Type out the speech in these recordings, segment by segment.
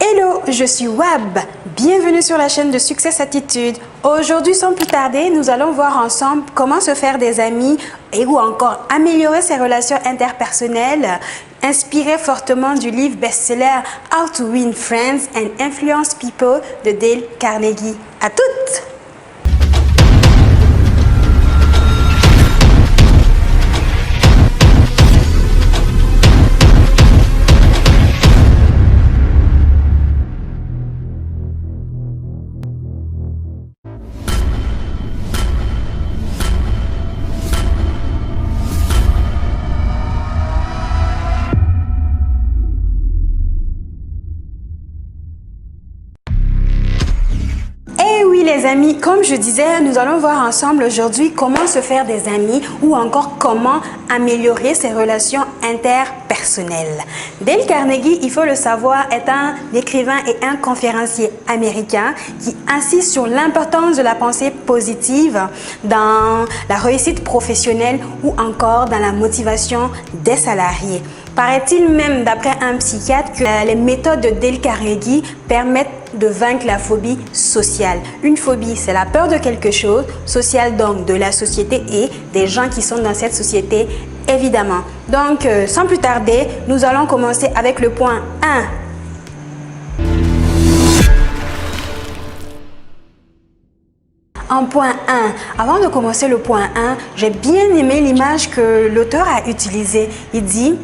Hello, je suis Wab. Bienvenue sur la chaîne de Success Attitude. Aujourd'hui, sans plus tarder, nous allons voir ensemble comment se faire des amis et ou encore améliorer ses relations interpersonnelles, inspiré fortement du livre best-seller How to Win Friends and Influence People de Dale Carnegie. À toutes! Les amis, comme je disais, nous allons voir ensemble aujourd'hui comment se faire des amis ou encore comment améliorer ses relations interpersonnelles. Dale Carnegie, il faut le savoir, est un écrivain et un conférencier américain qui insiste sur l'importance de la pensée positive dans la réussite professionnelle ou encore dans la motivation des salariés. Paraît-il même, d'après un psychiatre, que les méthodes de Dale Carnegie permettent de vaincre la phobie sociale. Une phobie, c'est la peur de quelque chose, sociale donc de la société et des gens qui sont dans cette société, évidemment. Donc, sans plus tarder, nous allons commencer avec le point 1. En point 1, avant de commencer le point 1, j'ai bien aimé l'image que l'auteur a utilisée. Il dit,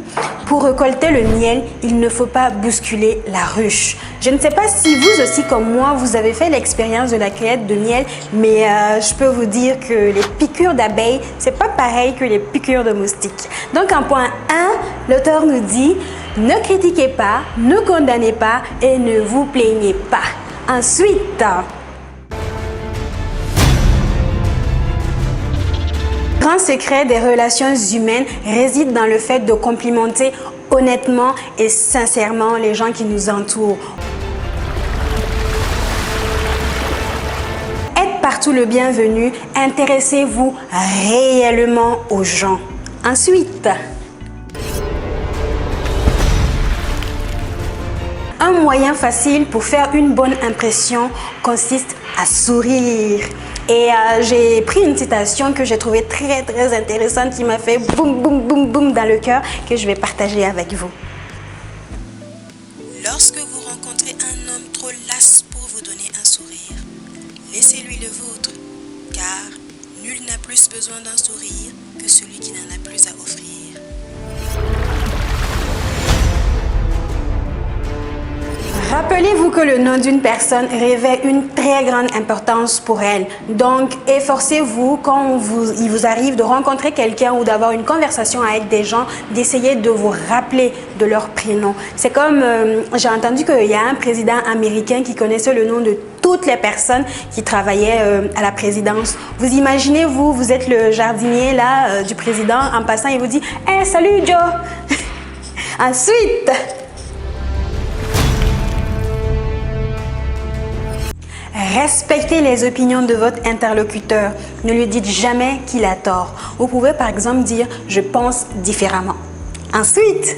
pour récolter le miel, il ne faut pas bousculer la ruche. Je ne sais pas si vous aussi comme moi, vous avez fait l'expérience de la cueillette de miel, mais je peux vous dire que les piqûres d'abeilles, c'est pas pareil que les piqûres de moustiques. Donc en point 1, l'auteur nous dit, ne critiquez pas, ne condamnez pas et ne vous plaignez pas. Ensuite, le grand secret des relations humaines réside dans le fait de complimenter honnêtement et sincèrement les gens qui nous entourent. Êtes partout le bienvenu, intéressez-vous réellement aux gens. Ensuite, un moyen facile pour faire une bonne impression consiste à sourire. Et j'ai pris une citation que j'ai trouvée très intéressante qui m'a fait boum boum boum boum dans le cœur que je vais partager avec vous. Lorsque vous rencontrez un homme trop las pour vous donner un sourire, laissez-lui le vôtre, car nul n'a plus besoin d'un sourire que celui qui n'en a plus à offrir. Rappelez-vous que le nom d'une personne revêt une très grande importance pour elle. Donc, efforcez-vous quand il vous arrive de rencontrer quelqu'un ou d'avoir une conversation avec des gens, d'essayer de vous rappeler de leur prénom. C'est comme, j'ai entendu qu'il y a un président américain qui connaissait le nom de toutes les personnes qui travaillaient à la présidence. Vous imaginez, vous êtes le jardinier là, du président, en passant, il vous dit « Hey, salut Joe !» Ensuite, respectez les opinions de votre interlocuteur. Ne lui dites jamais qu'il a tort. Vous pouvez par exemple dire « je pense différemment ». Ensuite,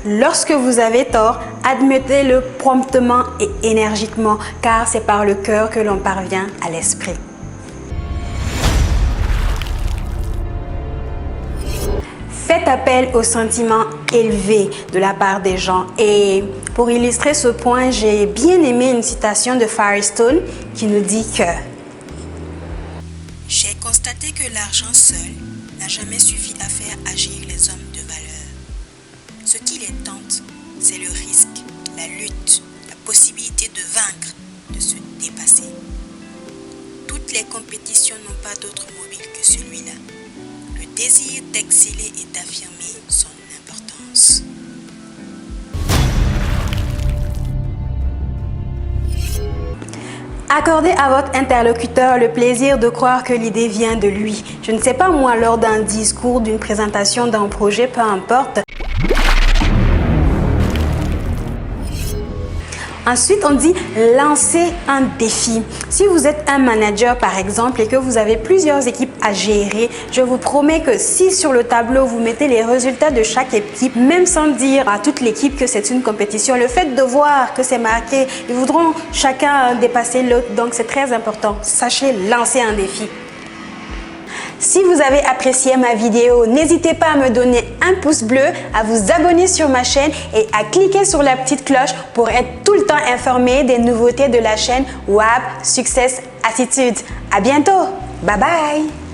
lorsque vous avez tort, admettez-le promptement et énergiquement, car c'est par le cœur que l'on parvient à l'esprit. Faites appel aux sentiments élevés de la part des gens. Et pour illustrer ce point, j'ai bien aimé une citation de Firestone qui nous dit que « J'ai constaté que l'argent seul n'a jamais suffi à faire agir les hommes de valeur. Ce qui les tente, c'est le risque, la lutte, la possibilité de vaincre, de se dépasser. Toutes les compétitions n'ont pas d'autre mobile que celui-là. Le désir d'exceller et d'affirmer son importance. » Accordez à votre interlocuteur le plaisir de croire que l'idée vient de lui. Je ne sais pas moi, lors d'un discours, d'une présentation, d'un projet, peu importe. Ensuite, on dit lancer un défi. Si vous êtes un manager par exemple et que vous avez plusieurs équipes à gérer, je vous promets que si sur le tableau vous mettez les résultats de chaque équipe, même sans dire à toute l'équipe que c'est une compétition, le fait de voir que c'est marqué, ils voudront chacun dépasser l'autre. Donc c'est très important. Sachez lancer un défi. Si vous avez apprécié ma vidéo, n'hésitez pas à me donner un pouce bleu, à vous abonner sur ma chaîne et à cliquer sur la petite cloche pour être tout le temps informé des nouveautés de la chaîne WAP Success Attitude. À bientôt! Bye bye!